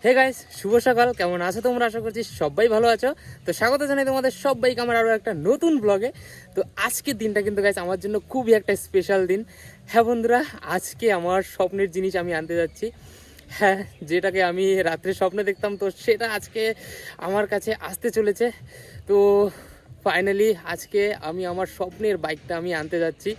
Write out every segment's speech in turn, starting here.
Hey guys, শুভ সকাল। কেমন আছো তোমরা? আশা করছি সবাই ভালো আছো। তো স্বাগত জানাই তোমাদের সবাইকে আমার আরও একটা নতুন ব্লগে। তো আজকের দিনটা কিন্তু গাইস আমার জন্য খুবই একটা স্পেশাল দিন। হ্যাঁ বন্ধুরা, আজকে আমার স্বপ্নের জিনিস আমি আনতে যাচ্ছি। হ্যাঁ, যেটাকে আমি রাত্রে স্বপ্নে দেখতাম, তো সেটা আজকে আমার কাছে আসতে চলেছে। তো ফাইনালি আজকে আমি আমার স্বপ্নের বাইকটা আমি আনতে যাচ্ছি।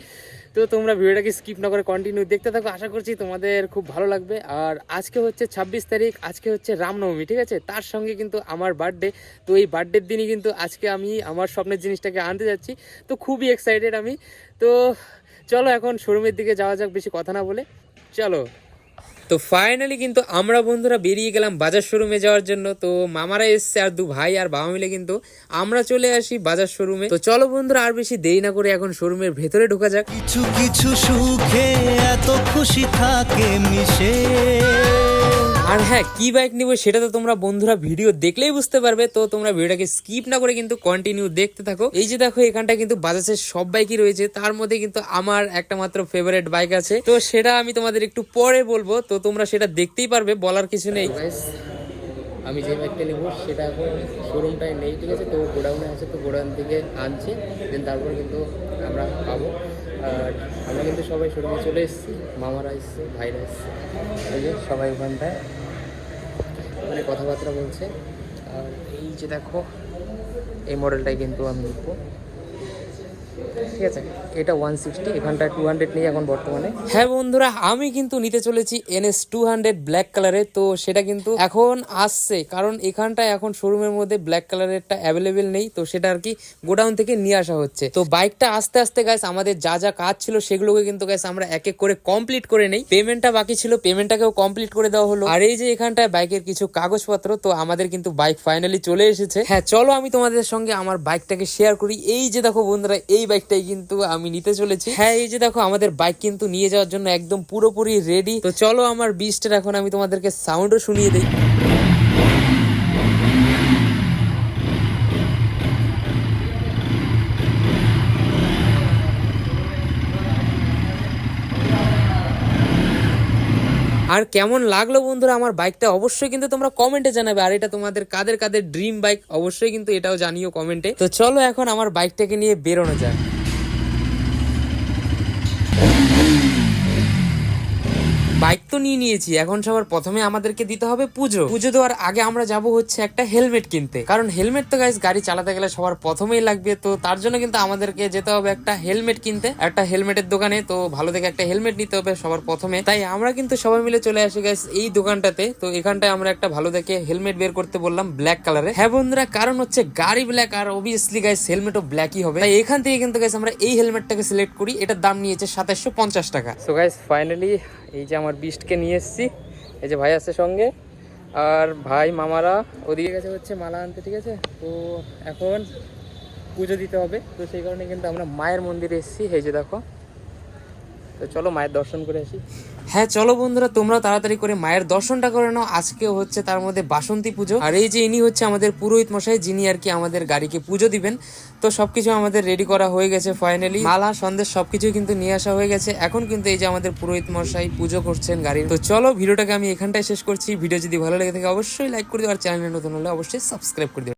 তো তোমরা ভিডিওটাকে স্কিপ না করে কন্টিনিউ দেখতে থাকো, আশা করছি তোমাদের খুব ভালো লাগবে। আর আজকে হচ্ছে 26 তারিখ, আজকে হচ্ছে রামনবমী, ঠিক আছে? তার সঙ্গে কিন্তু আমার বার্থডে। তো এই বার্থডের দিনই কিন্তু আজকে আমি আমার স্বপ্নের জিনিসটাকে আনতে যাচ্ছি। তো খুবই এক্সাইটেড আমি। তো চলো এখন শোরুমের দিকে যাওয়া যাক, বেশি কথা না বলে। চলো। তো ফাইনালি কিন্তু আমরা বন্ধুরা বেরিয়ে গেলাম বাজার শোরুমে যাওয়ার জন্য। তো মামারা এসছে আর দু ভাই আর বাবা মিলে কিন্তু আমরা চলে আসি বাজার শোরুমে। তো চলো বন্ধুরা, আর বেশি দেরি না করে এখন শোরুমের ভেতরে ঢোকা যাক। কিছু কিছু সুখে এত খুশি থাকে মিশে। আর হ্যাঁ, কি বাইক নিব সেটা তো তোমরা বন্ধুরা ভিডিও দেখলেই বুঝতে পারবে। তো তোমরা ভিডিওটাকে স্কিপ না করে কিন্তু কন্টিনিউ দেখতে থাকো। এই যে দেখো, এখানটা কিন্তু বাজাজের সব বাইকই রয়েছে, তার মধ্যে কিন্তু আমার একটা মাত্র ফেভারিট বাইক আছে। তো সেটা আমি তোমাদের একটু পরে বলবো, তো তোমরা সেটা দেখতেই পারবে, বলার কিছু নেই। আমি যে বাইকটা নেব সেটা এখন শোরুমটায় নেই, ঠিক আছে? তো গোডাউনে আছে, তো গোডাউন থেকে আনছে, দেন তারপর কিন্তু আমরা পাবো। আর আমরা কিন্তু সবাই শোরুমে চলে এসেছি, মামারা এসছে, ভাইরা এসছে, এই যে সবাই ওখানটায় মানে কথাবার্তা বলছে। আর এই যে দেখো, এই মডেলটাই কিন্তু আমি দেখবো, ঠিক আছে? এটা 160, এখানটা 200 নেই এখন বর্তমানে। হ্যাঁ বন্ধুরা, আমি কিন্তু নিতে চলেছি NS 200 ব্ল্যাক কালারে। তো সেটা কিন্তু এখন আসছে, কারণ এখানটা এখন শোরুমের মধ্যে ব্ল্যাক কালারেরটা অ্যাভেলেবেল নেই। তো সেটা আর কি গোডাউন থেকে নিয়ে আসা হচ্ছে। তো বাইকটা আস্তে আস্তে গাইস আমাদের যা যা কাজ ছিল সেগুলোকে কিন্তু গাইস আমরা এক এক করে কমপ্লিট করে নেই। পেমেন্টটা বাকি ছিল, পেমেন্টটাকেও কমপ্লিট করে দেওয়া হলো। আর এই যে এখানটায় বাইকের কিছু কাগজপত্র, তো আমাদের কিন্তু বাইক ফাইনালি চলে এসেছে। হ্যাঁ চলো, আমি তোমাদের সঙ্গে আমার বাইকটাকে শেয়ার করি। এই যে দেখো বন্ধুরা, এই বাইকটাই কিন্তু আমি নিতে চলেছি। হ্যাঁ, এই যে দেখো, আমাদের বাইক কিন্তু নিয়ে যাওয়ার জন্য একদম পুরোপুরি রেডি। তো চলো, আমার বিস্টের এখন আমি তোমাদেরকে সাউন্ডও শুনিয়ে দিই। আর কেমন লাগলো বন্ধুরা আমার বাইকটা, অবশ্যই কিন্তু তোমরা কমেন্টে জানাবে। আর এটা তোমাদের কাদের কাদের ড্রিম বাইক, অবশ্যই কিন্তু এটাও জানিও কমেন্টে। তো চলো এখন আমার বাইকটাকে নিয়ে বেরোনো যাক। বাইক তো নিয়ে নিয়েছি, এখন সবার প্রথমে আমাদেরকে দিতে হবে পুজো দেওয়ার আগে আমরা যাব হচ্ছে একটা হেলমেট কিনতে, কারণ হেলমেট তো গাইস গাড়ি চালাতে গেলে সবার প্রথমেই লাগবে। তো তার জন্য কিন্তু আমাদেরকে যেতে হবে একটা হেলমেট কিনতে, একটা হেলমেটের দোকানে। তো ভালো দেখে একটা হেলমেট নিতে হবে সবার প্রথমে। তাই আমরা কিন্তু সবাই মিলে চলে আসি গাইস এই দোকানটাতে। তো এখানটায় আমরা একটা ভালো দেখে হেলমেট বের করতে বললাম ব্ল্যাক কালারে। হ্যাঁ বন্ধুরা, কারণ হচ্ছে গাড়ি ব্ল্যাক, আর অবভিয়াসলি গাইস হেলমেটও ব্ল্যাকই হবে। তাই এখান থেকে কিন্তু গাইস আমরা এই হেলমেটটাকে সিলেক্ট করি। এটার দাম নিয়েছে 2750 টাকা। সো গাইস ফাইনালি এই যে আমার বিস্টকে নিয়ে এসেছি, এই যে ভাই আছে সঙ্গে, আর ভাই মামারা ওদিকে গেছে হচ্ছে মালা আনতে, ঠিক আছে? তো এখন পুজো দিতে হবে, তো সেই কারণে কিন্তু আমরা মায়ের মন্দিরে এসেছি। এই যে দেখো, তো চলো মায়ের দর্শন করে আসি। হ্যাঁ চলো বন্ধুরা, তোমরা তাড়াতাড়ি করে মায়ের দর্শনটা করে নাও। আজকে হচ্ছে তার মধ্যে বাসন্তী পুজো। আর এই যে ইনি হচ্ছে আমাদের পুরোহিত মশাই, যিনি আর কি আমাদের গাড়িকে পুজো দিবেন। তো সবকিছু আমাদের রেডি করা হয়ে গেছে ফাইনালি, মালা সন্দেশ সবকিছু কিন্তু নিয়ে আসা হয়ে গেছে। এখন কিন্তু এই যে আমাদের পুরোহিত মশাই পুজো করছেন গাড়ির। তো চলো ভিডিওটাকে আমি এখানটায় শেষ করছি। ভিডিও যদি ভালো লেগে থাকে অবশ্যই লাইক করে দিও, আর চ্যানেলে নতুন হলে অবশ্যই সাবস্ক্রাইব করে দিও।